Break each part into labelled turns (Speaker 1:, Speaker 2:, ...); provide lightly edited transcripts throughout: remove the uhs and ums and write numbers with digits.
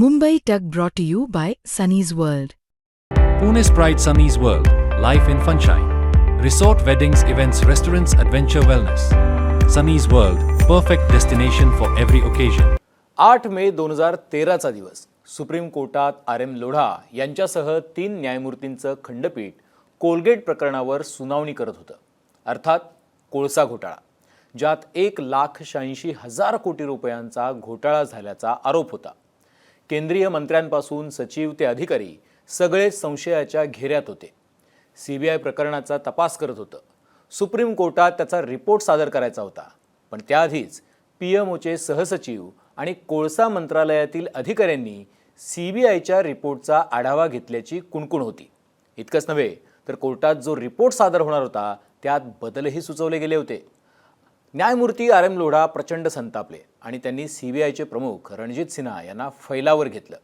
Speaker 1: Mumbai Tug brought to you by Sunny's World.
Speaker 2: Pune's Pride Sunny's World, life in sunshine. Resort weddings, events, restaurants, adventure wellness. Sunny's World, perfect destination for every occasion.
Speaker 3: 8 मे 2013चा दिवस. Supreme कोर्टात RM Lodha यांच्यासह 3 न्यायमूर्तींचं खंडपीठ Colgate प्रकरणावर सुनावणी करत होतं. अर्थात कोळसा घोटाळा, ज्यात 1,86,000 कोटी रुपयांचा घोटाळा झाल्याचा आरोप होता. केंद्रीय मंत्र्यांपासून सचिव ते अधिकारी सगळेच संशयाच्या घेऱ्यात होते. CBI प्रकरणाचा तपास करत होतं. सुप्रीम कोर्टात त्याचा रिपोर्ट सादर करायचा होता. पण त्याआधीच PMOचे सहसचिव आणि कोळसा मंत्रालयातील अधिकाऱ्यांनी CBIच्या रिपोर्टचा आढावा घेतल्याची कुणकुण होती. इतकंच नव्हे तर कोर्टात जो रिपोर्ट सादर होणार होता त्यात बदलही सुचवले गेले होते. न्यायमूर्ती RM लोढा प्रचंड संतापले आणि त्यांनी CBIचे प्रमुख रणजित सिन्हा यांना फैलावर घेतलं.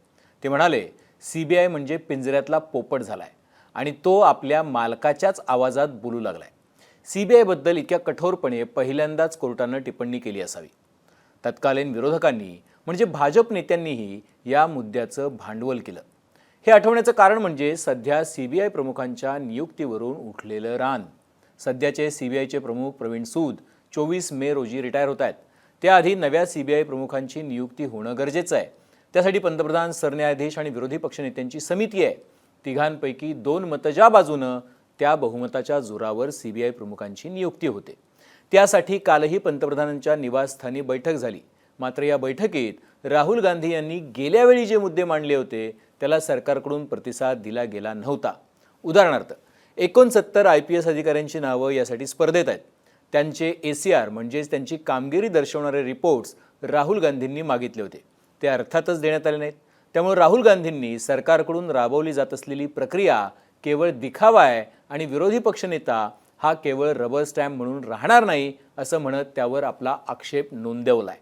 Speaker 3: ते म्हणाले, CBI म्हणजे पिंजऱ्यातला पोपट झालाय आणि तो आपल्या मालकाच्याच आवाजात बोलू लागलाय. CBI बद्दल इतक्या कठोरपणे पहिल्यांदाच कोर्टानं टिप्पणी केली असावी. तत्कालीन विरोधकांनी म्हणजे भाजप नेत्यांनीही या मुद्द्याचं भांडवल केलं. हे आठवण्याचं कारण म्हणजे सध्या CBI प्रमुखांच्या नियुक्तीवरून उठलेलं रान. सध्याचे CBIचे प्रमुख प्रवीण सूद 24 मे रोजी रिटायर होत आहेत. त्याआधी नव्या CBI प्रमुखांची नियुक्ती होणं गरजेचं आहे. त्यासाठी पंतप्रधान, सरन्यायाधीश आणि विरोधी पक्षनेत्यांची समिती आहे. तिघांपैकी 2 मतं ज्या बाजूनं त्या बहुमताच्या जोरावर CBI प्रमुखांची नियुक्ती होते. त्यासाठी कालही पंतप्रधानांच्या निवासस्थानी बैठक झाली. मात्र या बैठकीत राहुल गांधी यांनी गेल्या वेळी जे मुद्दे मांडले होते त्याला सरकारकडून प्रतिसाद दिला गेला नव्हता. उदाहरणार्थ 69 IPS अधिकाऱ्यांची नावं यासाठी स्पर्धेत आहेत. त्यांचे ACR म्हणजेच त्यांची कामगिरी दर्शवणारे रिपोर्ट्स राहुल गांधींनी मागितले होते. ते अर्थातच देण्यात आले नाहीत. त्यामुळे राहुल गांधींनी सरकारकडून राबवली जात असलेली प्रक्रिया केवळ दिखावा आहे आणि विरोधी पक्षनेता हा केवळ रबर स्टॅम्प म्हणून राहणार नाही असं म्हणत त्यावर आपला आक्षेप नोंदवलाय.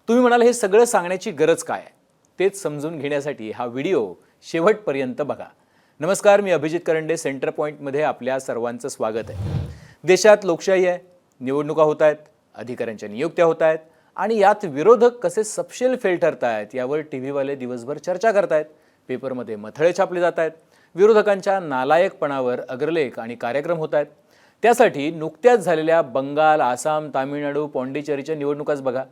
Speaker 3: तुम्ही म्हणाल हे सगळं सांगण्याची गरज काय आहे? तेच समजून घेण्यासाठी हा व्हिडिओ शेवटपर्यंत बघा. नमस्कार, मी अभिजित करंडे. सेंटर पॉइंटमध्ये आपल्या सर्वांचं स्वागत आहे. देशात लोकशाही आहे, निवडणुका होत आहेत, अधिकाऱ्यांच्या नियुक्त्या होत आहेत आणि यात विरोधक कसे सपशेल फेल ठरत आहेत यावर TVवाले दिवसभर चर्चा करतायत. पेपरमध्ये मथळे छापले जात आहेत. विरोधकांच्या नालायकपणावर अग्रलेख आणि कार्यक्रम होत आहेत. त्यासाठी नुकत्याच झालेल्या बंगाल, आसाम, तामिळनाडू, पॉंडिचेरीच्या निवडणुकाच बघा.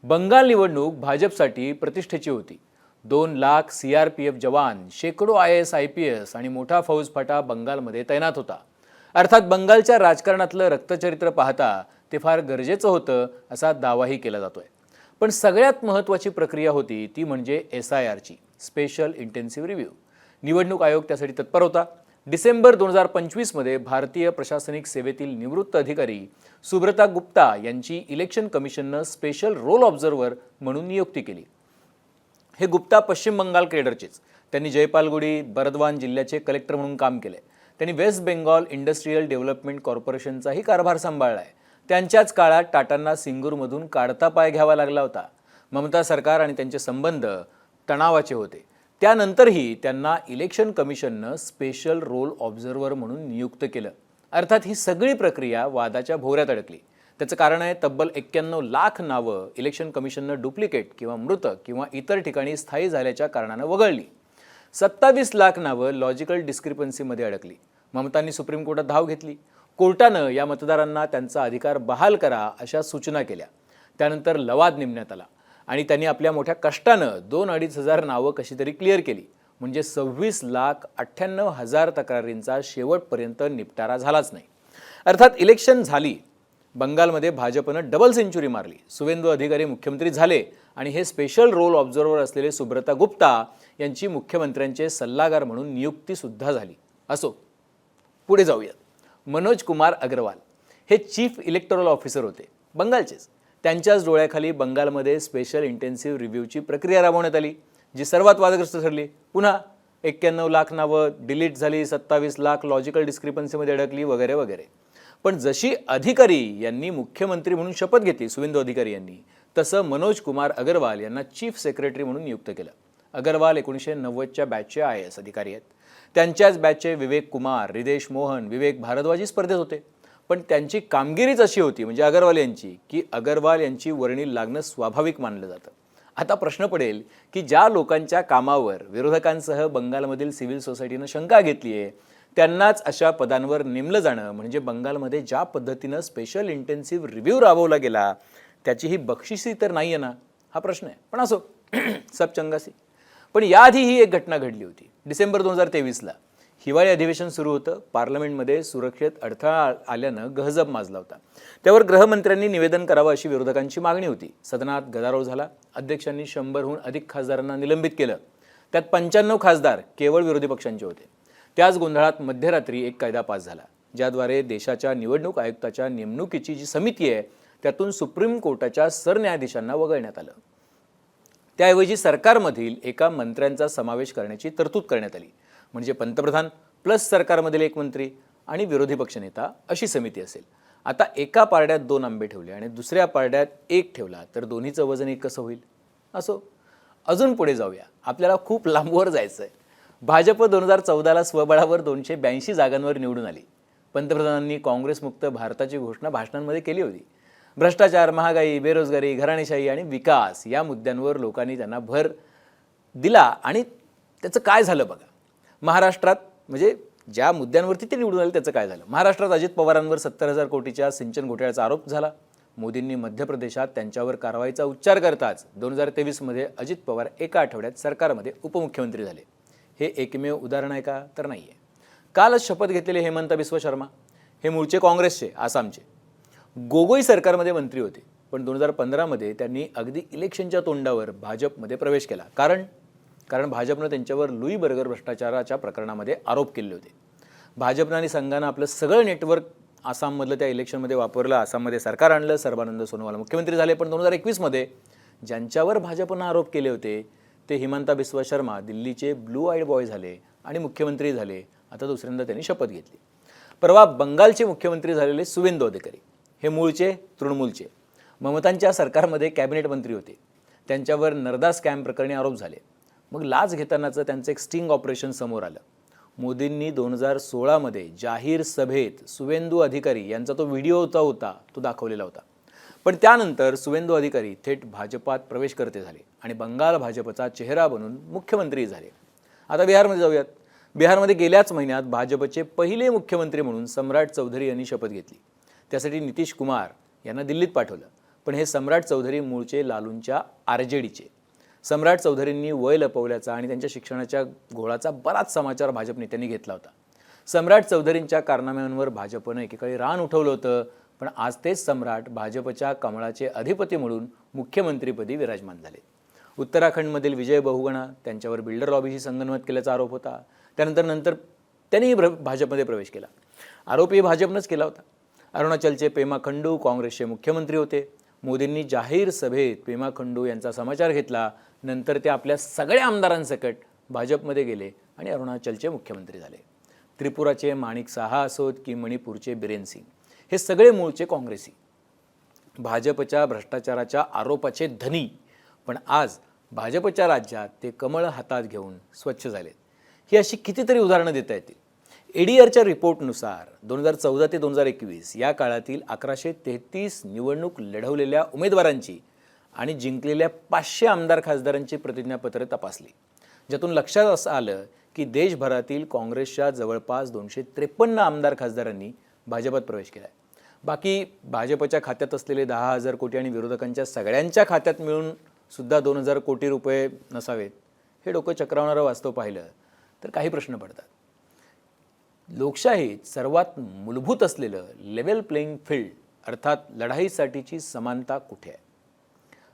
Speaker 3: बंगाल निवडणूक भाजपसाठी प्रतिष्ठेची होती. 2 लाख CRPF जवान, शेकडो IAS IPS आणि मोठा फौजफाटा बंगालमध्ये तैनात होता. अर्थात बंगालच्या राजकारणातलं रक्तचरित्र पाहता ते फार गरजेचं होतं असा दावाही केला जातोय. पण सगळ्यात महत्त्वाची प्रक्रिया होती ती म्हणजे SIRची, स्पेशल इंटेन्सिव्ह रिव्ह्यू. निवडणूक आयोग त्यासाठी तत्पर होता. डिसेंबर 2025 मध्ये भारतीय प्रशासनिक सेवेतील निवृत्त अधिकारी सुब्रता गुप्ता यांची इलेक्शन कमिशननं स्पेशल रोल ऑब्झर्व्हर म्हणून नियुक्ती केली. हे गुप्ता पश्चिम बंगाल केडरचेच. त्यांनी जयपालगुडी, बर्दवान जिल्ह्याचे कलेक्टर म्हणून काम केले. त्यांनी वेस्ट बेंगॉल इंडस्ट्रियल डेव्हलपमेंट कॉर्पोरेशनचाही कारभार सांभाळला आहे. त्यांच्याच काळात टाटांना सिंगूरमधून काढता पाय घ्यावा लागला होता. ममता सरकार आणि त्यांचे संबंध तणावाचे होते. त्यानंतरही त्यांना इलेक्शन कमिशननं स्पेशल रोल ऑब्झर्व्हर म्हणून नियुक्त केलं. अर्थात ही सगळी प्रक्रिया वादाच्या भोवऱ्यात अडकली. त्याचं कारण आहे तब्बल 91 लाख नावं इलेक्शन कमिशननं डुप्लिकेट किंवा मृत किंवा इतर ठिकाणी स्थायी झाल्याच्या कारणानं वगळली. 27 लाख नावं लॉजिकल डिस्क्रिपन्सीमध्ये अडकली. ममतांनी सुप्रीम कोर्टात धाव घेतली. कोर्टानं या मतदारांना त्यांचा अधिकार बहाल करा अशा सूचना केल्या. त्यानंतर लवाद नेमण्यात आला आणि त्यांनी आपल्या मोठ्या कष्टानं 2-2.5 हजार नावं कशी तरी क्लिअर केली. म्हणजे 26,98,000 तक्रारींचा शेवटपर्यंत निपटारा झालाच नाही. अर्थात इलेक्शन झाली. बंगालमध्ये भाजपनं डबल सेंचुरी मारली. सुवेंदू अधिकारी मुख्यमंत्री झाले आणि हे स्पेशल रोल ऑब्झर्व्हर असलेले सुब्रता गुप्ता यांची मुख्यमंत्र्यांचे सल्लागार म्हणून नियुक्ती सुद्धा झाली. असो, पुढे जाऊयात. मनोज कुमार अग्रवाल हे चीफ इलेक्टोरल ऑफिसर होते, बंगालचेच. त्यांच्याच डोळ्याखाली बंगालमध्ये स्पेशल इंटेन्सिव्ह रिव्ह्यूची प्रक्रिया राबवण्यात आली, जी सर्वात वादग्रस्त ठरली. पुन्हा 91 लाख नावं डिलीट झाली, 27 लाख लॉजिकल डिस्क्रिपन्सीमध्ये अडकली वगैरे वगैरे. पण जशी अधिकारी यांनी मुख्यमंत्री म्हणून शपथ घेतली, सुवेंदू अधिकारी यांनी, तसं मनोज कुमार अग्रवाल यांना चीफ सेक्रेटरी म्हणून नियुक्त केलं. अग्रवाल 1990च्या बॅचचे IAS अधिकारी आहेत. त्यांच्याच बॅचचे विवेक कुमार, रिदेश मोहन, विवेक भारद्वाजी स्पर्धेत होते. पण त्यांची कामगिरीच अशी होती म्हणजे अग्रवाल यांची, की अग्रवाल यांची वर्णी लागणं स्वाभाविक मानलं जातं. आता प्रश्न पडेल की ज्या लोकांच्या कामावर विरोधकांसह बंगालमधील सिव्हिल सोसायटीनं शंका घेतली आहे त्यांनाच अशा पदांवर नेमलं जाणं म्हणजे बंगालमध्ये ज्या पद्धतीनं स्पेशल इंटेन्सिव्ह रिव्ह्यू राबवला गेला त्याची ही बक्षिसी तर नाही आहे ना, हा प्रश्न आहे. पण असो, सब चंगासी. पण याआधी ही एक घटना घडली होती. डिसेंबर 2023ला हिवाळी अधिवेशन सुरू होतं. पार्लमेंटमध्ये सुरक्षेत अडथळा आल्यानं गहजब माजला होता. त्यावर गृहमंत्र्यांनी निवेदन करावं अशी विरोधकांची मागणी होती. सदनात गदारोळ झाला. अध्यक्षांनी 100हून अधिक खासदारांना निलंबित केलं. त्यात 95 खासदार केवळ विरोधी पक्षांचे होते. त्याच गोंधळात मध्यरात्री एक कायदा पास झाला ज्याद्वारे देशाच्या निवडणूक आयुक्ताच्या नेमणुकीची जी समिती आहे त्यातून सुप्रीम कोर्टाच्या सरन्यायाधीशांना वगळण्यात आलं. त्याऐवजी सरकारमधील एका मंत्र्यांचा समावेश करण्याची तरतूद करण्यात आली. म्हणजे पंतप्रधान प्लस सरकारमधील एक मंत्री आणि विरोधी पक्षनेता अशी समिती असेल. आता एका पारड्यात 2 आंबे ठेवले आणि दुसऱ्या पारड्यात 1 ठेवला तर दोन्हीचं वजन एक कसं होईल? असो, अजून पुढे जाऊया. आपल्याला खूप लांबवर जायचं आहे. भाजप 2014ला स्वबळावर 282 जागांवर निवडून आली. पंतप्रधानांनी काँग्रेसमुक्त भारताची घोषणा भाषणांमध्ये केली होती. भ्रष्टाचार, महागाई, बेरोजगारी, घराणेशाही आणि विकास या मुद्द्यांवर लोकांनी त्यांना भर दिला आणि त्याचं काय झालं बघा. महाराष्ट्रात म्हणजे ज्या मुद्द्यांवरती ते निवडून आले त्याचं काय झालं. महाराष्ट्रात अजित पवारांवर 70,000 कोटीच्या सिंचन घोटाळ्याचा आरोप झाला. मोदींनी मध्य प्रदेशात त्यांच्यावर कारवाईचा उच्चार करताच 2023मध्ये अजित पवार एका आठवड्यात सरकारमध्ये उपमुख्यमंत्री झाले. हे एकमेव उदाहरण आहे का? तर नाही आहे. कालच शपथ घेतलेले हेमंत बिस्व शर्मा हे मूळचे काँग्रेसचे, आसामचे. गोगोई सरकारमध्ये मंत्री होते. पण 2015मध्ये त्यांनी अगदी इलेक्शनच्या तोंडावर भाजपमध्ये प्रवेश केला. कारण भाजपनं त्यांच्यावर लुई बर्गर भ्रष्टाचाराच्या प्रकरणामध्ये आरोप केले होते. भाजपनं आणि संघानं आपलं सगळं नेटवर्क आसाममधलं त्या इलेक्शनमध्ये वापरलं. आसाममध्ये सरकार आणलं. सर्बानंद सोनोवाल मुख्यमंत्री झाले. पण 2021मध्ये ज्यांच्यावर भाजपनं आरोप केले होते ते हिमंता बिस्वा शर्मा दिल्लीचे ब्लू आईड बॉय झाले आणि मुख्यमंत्री झाले. आता दुसऱ्यांदा त्यांनी शपथ घेतली. परवा बंगालचे मुख्यमंत्री झालेले सुवेंदू अधिकारी हे मूळचे तृणमूलचे. ममतांच्या सरकारमध्ये कॅबिनेट मंत्री होते. त्यांच्यावर नर्दा स्कॅम प्रकरणी आरोप झाले. मग लाच घेतानाचं त्यांचं एक स्टिंग ऑपरेशन समोर आलं. मोदींनी 2016मध्ये जाहीर सभेत सुवेंदू अधिकारी यांचा तो व्हिडिओ होता तो दाखवलेला होता. पण त्यानंतर सुवेंदू अधिकारी थेट भाजपात प्रवेशकर्ते झाले आणि बंगाल भाजपचा चेहरा बनून मुख्यमंत्री झाले. आता बिहारमध्ये जाऊयात. बिहारमध्ये गेल्याच महिन्यात भाजपचे पहिले मुख्यमंत्री म्हणून सम्राट चौधरी यांनी शपथ घेतली. त्यासाठी नितीश कुमार यांना दिल्लीत पाठवलं. पण हे सम्राट चौधरी मूळचे लालूंच्या आरजेडीचे. सम्राट चौधरींनी वय लपवल्याचा आणि त्यांच्या शिक्षणाच्या घोळाचा बराच समाचार भाजप नेत्यांनी घेतला होता. सम्राट चौधरींच्या कारनाम्यांवर भाजपनं एकेकाळी रान उठवलं होतं. पण आज तेच सम्राट भाजपच्या कमळाचे अधिपती म्हणून मुख्यमंत्रीपदी विराजमान झाले. उत्तराखंडमधील विजय बहुगुणा त्यांच्यावर बिल्डर लॉबीशी संगनमत केल्याचा आरोप होता. त्यानंतर त्यांनी भाजपमध्ये प्रवेश केला. आरोपही भाजपनंच केला होता. अरुणाचलचे पेमा खंडू काँग्रेसचे मुख्यमंत्री होते. मोदींनी जाहीर सभेत पेमा खंडू यांचा समाचार घेतला. नंतर ते आपल्या सगळ्या आमदारांसकट भाजपमध्ये गेले आणि अरुणाचलचे मुख्यमंत्री झाले. त्रिपुराचे माणिक साहा असोत की मणिपूरचे बिरेन सिंग हे सगळे मूळचे काँग्रेसी. भाजपच्या भ्रष्टाचाराच्या आरोपाचे धनी. पण आज भाजपच्या राज्यात ते कमळ हातात घेऊन स्वच्छ झालेत. ही अशी कितीतरी उदाहरणं देता येतील. एडीआरच्या रिपोर्टनुसार 2014 ते 2021 या काळातील 1133 निवडणूक लढवलेल्या उमेदवारांची आणि जिंकलेल्या 500 आमदार खासदारांची प्रतिज्ञापत्र तपासली. ज्यातून लक्षात असं आलं की देशभरातील काँग्रेसच्या जवळपास 253 आमदार खासदारांनी भाजपात प्रवेश केला. बाकी भाजपच्या खात्यात असलेले 10,000 कोटी आणि विरोधकांच्या सगळ्यांच्या खात्यात मिळून सुद्धा 2,000 कोटी रुपये नसावेत. हे डोकं चक्रावणारं वास्तव पाहिलं तर काही प्रश्न पडतात. लोकशाहीत सर्वात मूलभूत असलेलं लेवल प्लेइंग फील्ड अर्थात लढाईसाठीची समानता कुठे आहे?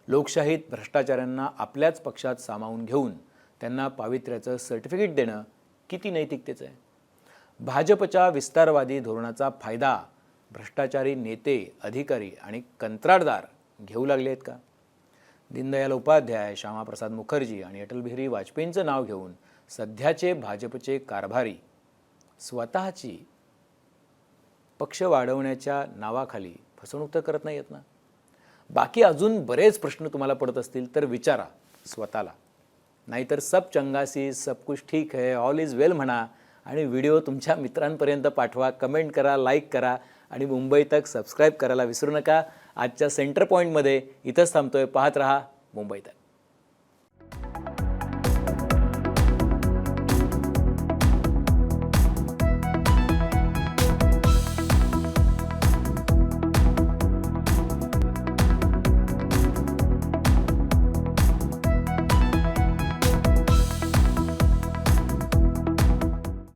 Speaker 3: लोकशाहीत भ्रष्टाचाऱ्यांना आपल्याच पक्षात सामावून घेऊन त्यांना पावित्र्याचं सर्टिफिकेट देणं किती नैतिकतेचं आहे? भाजपच्या विस्तारवादी धोरणाचा फायदा भ्रष्टाचारी नेते, अधिकारी आणि कंत्राटदार घेऊ लागले आहेत का? दीनदयाल उपाध्याय, श्यामाप्रसाद मुखर्जी आणि अटल बिहारी वाजपेयींचं नाव घेऊन सध्याचे भाजपचे कारभारी स्वतःची पक्ष वाढवण्याच्या नावाखाली फसवणूक तर करत नाहीत ना? बाकी अजून बरेच प्रश्न तुम्हाला पडत असतील तर विचारा स्वतःला. नाहीतर सब चंगासी, सब कुछ ठीक है, ऑल इज वेल म्हणा आणि व्हिडिओ तुमच्या मित्रांपर्यंत पाठवा, कमेंट करा, लाईक करा आणि मुंबई तक सबस्क्राईब करायला विसरू नका. आजच्या सेंटर पॉईंटमध्ये इथंच थांबतोय. पाहत रहा मुंबई तक.